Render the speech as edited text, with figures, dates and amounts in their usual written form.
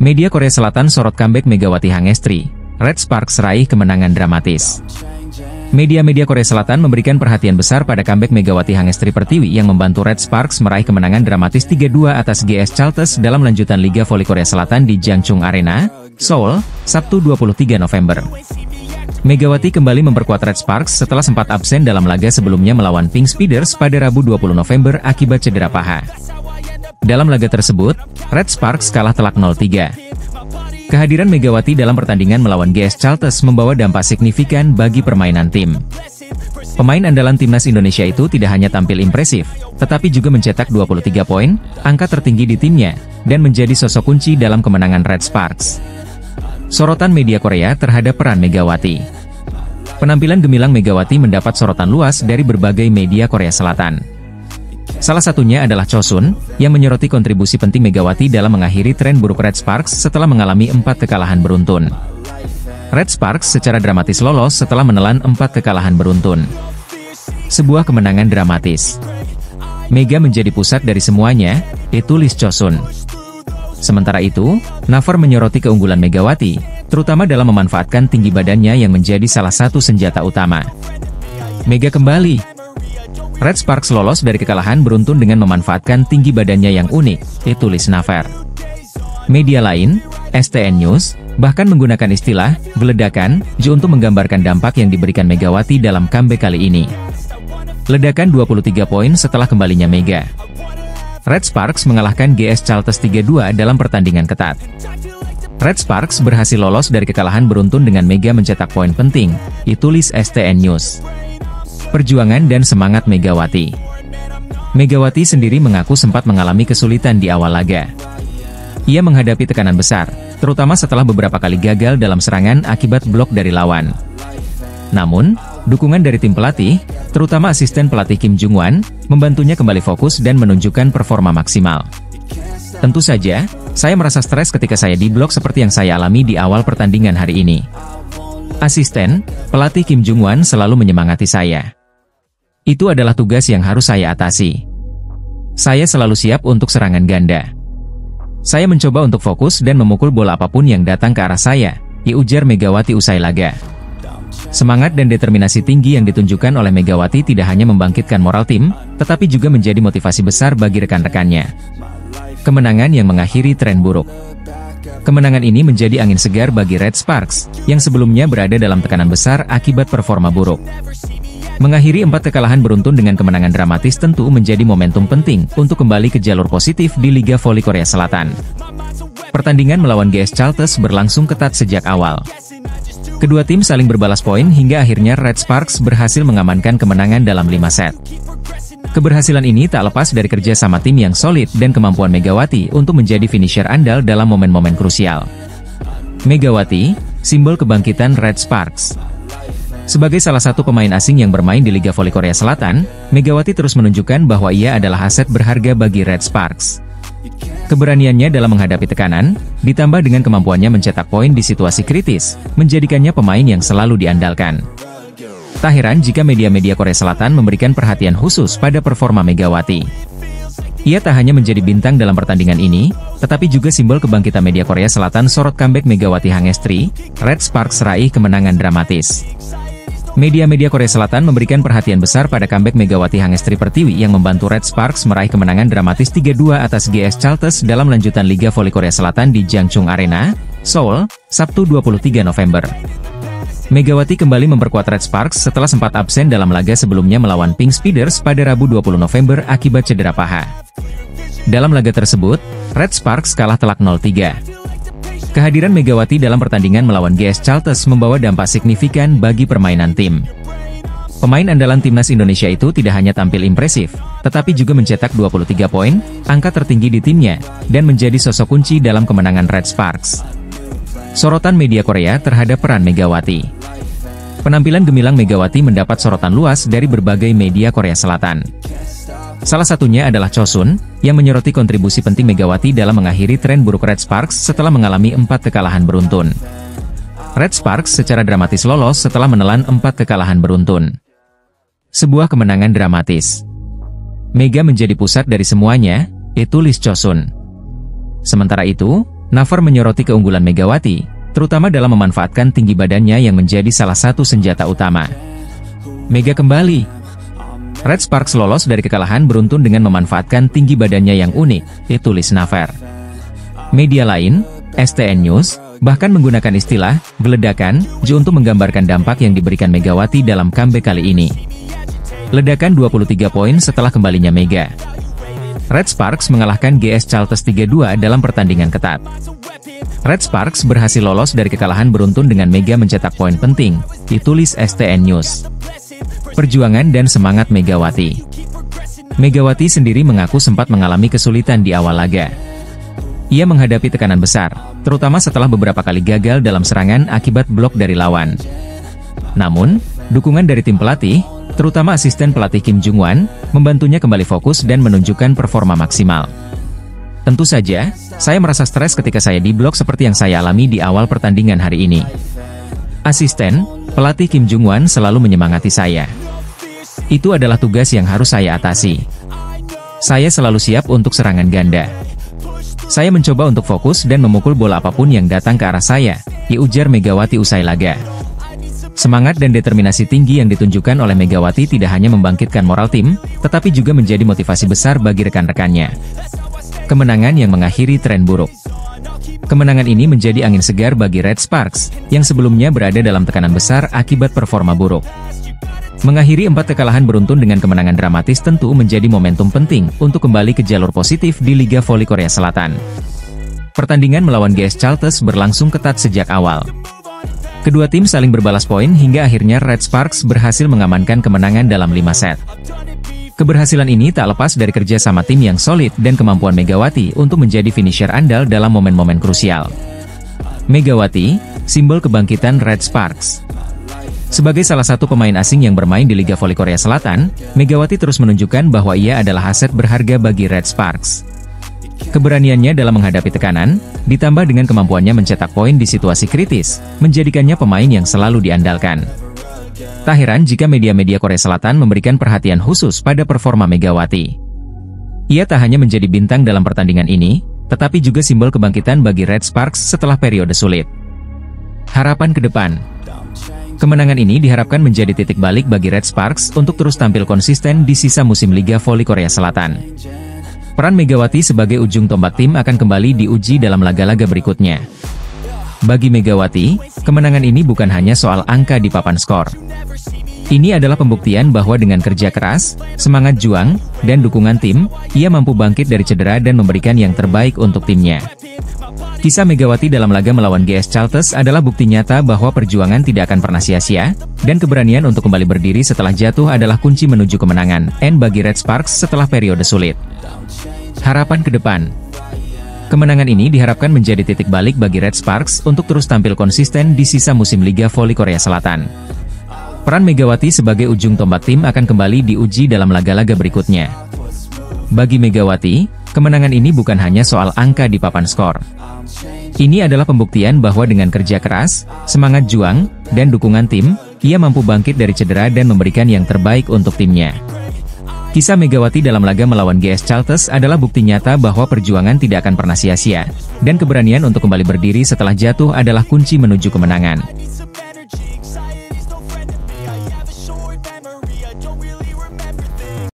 Media Korea Selatan sorot comeback Megawati Hangestri. Red Sparks raih kemenangan dramatis. Media-media Korea Selatan memberikan perhatian besar pada comeback Megawati Hangestri Pertiwi yang membantu Red Sparks meraih kemenangan dramatis 3-2 atas GS Chalters dalam lanjutan Liga Voli Korea Selatan di Jangchung Arena, Seoul, Sabtu 23 November. Megawati kembali memperkuat Red Sparks setelah sempat absen dalam laga sebelumnya melawan Pink Speeders pada Rabu 20 November akibat cedera paha. Dalam laga tersebut, Red Sparks kalah telak 0-3. Kehadiran Megawati dalam pertandingan melawan GS Chalters membawa dampak signifikan bagi permainan tim. Pemain andalan timnas Indonesia itu tidak hanya tampil impresif, tetapi juga mencetak 23 poin, angka tertinggi di timnya, dan menjadi sosok kunci dalam kemenangan Red Sparks. Sorotan media Korea terhadap peran Megawati. Penampilan gemilang Megawati mendapat sorotan luas dari berbagai media Korea Selatan. Salah satunya adalah Chosun, yang menyoroti kontribusi penting Megawati dalam mengakhiri tren buruk Red Sparks setelah mengalami 4 kekalahan beruntun. Red Sparks secara dramatis lolos setelah menelan 4 kekalahan beruntun. Sebuah kemenangan dramatis. Mega menjadi pusat dari semuanya, tulis Chosun. Sementara itu, Naver menyoroti keunggulan Megawati, terutama dalam memanfaatkan tinggi badannya yang menjadi salah satu senjata utama. Mega kembali. Red Sparks lolos dari kekalahan beruntun dengan memanfaatkan tinggi badannya yang unik, tulis Naver. Media lain, STN News, bahkan menggunakan istilah "geledakan" untuk menggambarkan dampak yang diberikan Megawati dalam comeback kali ini. Ledakan 23 poin setelah kembalinya Mega. Red Sparks mengalahkan GS Chalters 3-2 dalam pertandingan ketat. Red Sparks berhasil lolos dari kekalahan beruntun dengan Mega mencetak poin penting, tulis STN News. Perjuangan dan semangat Megawati. Megawati sendiri mengaku sempat mengalami kesulitan di awal laga. Ia menghadapi tekanan besar, terutama setelah beberapa kali gagal dalam serangan akibat blok dari lawan. Namun, dukungan dari tim pelatih, terutama asisten pelatih Kim Jung-wan, membantunya kembali fokus dan menunjukkan performa maksimal. Tentu saja, saya merasa stres ketika saya diblok seperti yang saya alami di awal pertandingan hari ini. Asisten pelatih Kim Jung-wan selalu menyemangati saya. Itu adalah tugas yang harus saya atasi. Saya selalu siap untuk serangan ganda. Saya mencoba untuk fokus dan memukul bola apapun yang datang ke arah saya, ujar Megawati usai laga. Semangat dan determinasi tinggi yang ditunjukkan oleh Megawati tidak hanya membangkitkan moral tim, tetapi juga menjadi motivasi besar bagi rekan-rekannya. Kemenangan yang mengakhiri tren buruk. Kemenangan ini menjadi angin segar bagi Red Sparks, yang sebelumnya berada dalam tekanan besar akibat performa buruk. Mengakhiri 4 kekalahan beruntun dengan kemenangan dramatis tentu menjadi momentum penting untuk kembali ke jalur positif di Liga Voli Korea Selatan. Pertandingan melawan GS Chalters berlangsung ketat sejak awal. Kedua tim saling berbalas poin hingga akhirnya Red Sparks berhasil mengamankan kemenangan dalam 5 set. Keberhasilan ini tak lepas dari kerja sama tim yang solid dan kemampuan Megawati untuk menjadi finisher andal dalam momen-momen krusial. Megawati, simbol kebangkitan Red Sparks. Sebagai salah satu pemain asing yang bermain di Liga Voli Korea Selatan, Megawati terus menunjukkan bahwa ia adalah aset berharga bagi Red Sparks. Keberaniannya dalam menghadapi tekanan, ditambah dengan kemampuannya mencetak poin di situasi kritis, menjadikannya pemain yang selalu diandalkan. Tak heran jika media-media Korea Selatan memberikan perhatian khusus pada performa Megawati. Ia tak hanya menjadi bintang dalam pertandingan ini, tetapi juga simbol kebangkitan media Korea Selatan sorot comeback Megawati Hangestri. Red Sparks raih kemenangan dramatis. Media-media Korea Selatan memberikan perhatian besar pada comeback Megawati Hangestri Pertiwi yang membantu Red Sparks meraih kemenangan dramatis 3-2 atas GS Chalters dalam lanjutan Liga Voli Korea Selatan di Jangchung Arena, Seoul, Sabtu 23 November. Megawati kembali memperkuat Red Sparks setelah sempat absen dalam laga sebelumnya melawan Pink Speeders pada Rabu 20 November akibat cedera paha. Dalam laga tersebut, Red Sparks kalah telak 0-3. Kehadiran Megawati dalam pertandingan melawan GS Chalters membawa dampak signifikan bagi permainan tim. Pemain andalan timnas Indonesia itu tidak hanya tampil impresif, tetapi juga mencetak 23 poin, angka tertinggi di timnya, dan menjadi sosok kunci dalam kemenangan Red Sparks. Sorotan media Korea terhadap peran Megawati. Penampilan gemilang Megawati mendapat sorotan luas dari berbagai media Korea Selatan. Salah satunya adalah Chosun, yang menyoroti kontribusi penting Megawati dalam mengakhiri tren buruk Red Sparks setelah mengalami 4 kekalahan beruntun. Red Sparks secara dramatis lolos setelah menelan 4 kekalahan beruntun. Sebuah kemenangan dramatis. Mega menjadi pusat dari semuanya, tulis Chosun. Sementara itu, Naver menyoroti keunggulan Megawati, terutama dalam memanfaatkan tinggi badannya yang menjadi salah satu senjata utama. Mega kembali. Red Sparks lolos dari kekalahan beruntun dengan memanfaatkan tinggi badannya yang unik, tulis Naver. Media lain, STN News, bahkan menggunakan istilah "geledakan" untuk menggambarkan dampak yang diberikan Megawati dalam comeback kali ini. Ledakan 23 poin setelah kembalinya Mega. Red Sparks mengalahkan GS Chalters 3-2 dalam pertandingan ketat. Red Sparks berhasil lolos dari kekalahan beruntun dengan Mega mencetak poin penting, ditulis STN News. Perjuangan dan semangat Megawati. Megawati sendiri mengaku sempat mengalami kesulitan di awal laga. Ia menghadapi tekanan besar, terutama setelah beberapa kali gagal dalam serangan akibat blok dari lawan. Namun, dukungan dari tim pelatih, terutama asisten pelatih Kim Jung-wan, membantunya kembali fokus dan menunjukkan performa maksimal. Tentu saja, saya merasa stres ketika saya diblok seperti yang saya alami di awal pertandingan hari ini. Asisten pelatih Kim Jung-wan selalu menyemangati saya. Itu adalah tugas yang harus saya atasi. Saya selalu siap untuk serangan ganda. Saya mencoba untuk fokus dan memukul bola apapun yang datang ke arah saya, ujar Megawati usai laga. Semangat dan determinasi tinggi yang ditunjukkan oleh Megawati tidak hanya membangkitkan moral tim, tetapi juga menjadi motivasi besar bagi rekan-rekannya. Kemenangan yang mengakhiri tren buruk. Kemenangan ini menjadi angin segar bagi Red Sparks, yang sebelumnya berada dalam tekanan besar akibat performa buruk. Mengakhiri 4 kekalahan beruntun dengan kemenangan dramatis tentu menjadi momentum penting untuk kembali ke jalur positif di Liga Voli Korea Selatan. Pertandingan melawan GS Chalters berlangsung ketat sejak awal. Kedua tim saling berbalas poin hingga akhirnya Red Sparks berhasil mengamankan kemenangan dalam 5 set. Keberhasilan ini tak lepas dari kerja sama tim yang solid dan kemampuan Megawati untuk menjadi finisher andal dalam momen-momen krusial. Megawati, simbol kebangkitan Red Sparks. Sebagai salah satu pemain asing yang bermain di Liga Voli Korea Selatan, Megawati terus menunjukkan bahwa ia adalah aset berharga bagi Red Sparks. Keberaniannya dalam menghadapi tekanan, ditambah dengan kemampuannya mencetak poin di situasi kritis, menjadikannya pemain yang selalu diandalkan. Tak heran jika media-media Korea Selatan memberikan perhatian khusus pada performa Megawati. Ia tak hanya menjadi bintang dalam pertandingan ini, tetapi juga simbol kebangkitan bagi Red Sparks setelah periode sulit. Harapan ke depan. Kemenangan ini diharapkan menjadi titik balik bagi Red Sparks untuk terus tampil konsisten di sisa musim Liga Voli Korea Selatan. Peran Megawati sebagai ujung tombak tim akan kembali diuji dalam laga-laga berikutnya. Bagi Megawati, kemenangan ini bukan hanya soal angka di papan skor. Ini adalah pembuktian bahwa dengan kerja keras, semangat juang, dan dukungan tim, ia mampu bangkit dari cedera dan memberikan yang terbaik untuk timnya. Kisah Megawati dalam laga melawan GS Chalters adalah bukti nyata bahwa perjuangan tidak akan pernah sia-sia, dan keberanian untuk kembali berdiri setelah jatuh adalah kunci menuju kemenangan, bagi Red Sparks setelah periode sulit. Harapan ke depan. Kemenangan ini diharapkan menjadi titik balik bagi Red Sparks untuk terus tampil konsisten di sisa musim Liga Voli Korea Selatan. Peran Megawati sebagai ujung tombak tim akan kembali diuji dalam laga-laga berikutnya. Bagi Megawati, kemenangan ini bukan hanya soal angka di papan skor. Ini adalah pembuktian bahwa dengan kerja keras, semangat juang, dan dukungan tim, ia mampu bangkit dari cedera dan memberikan yang terbaik untuk timnya. Kisah Megawati dalam laga melawan GS Chalters adalah bukti nyata bahwa perjuangan tidak akan pernah sia-sia, dan keberanian untuk kembali berdiri setelah jatuh adalah kunci menuju kemenangan.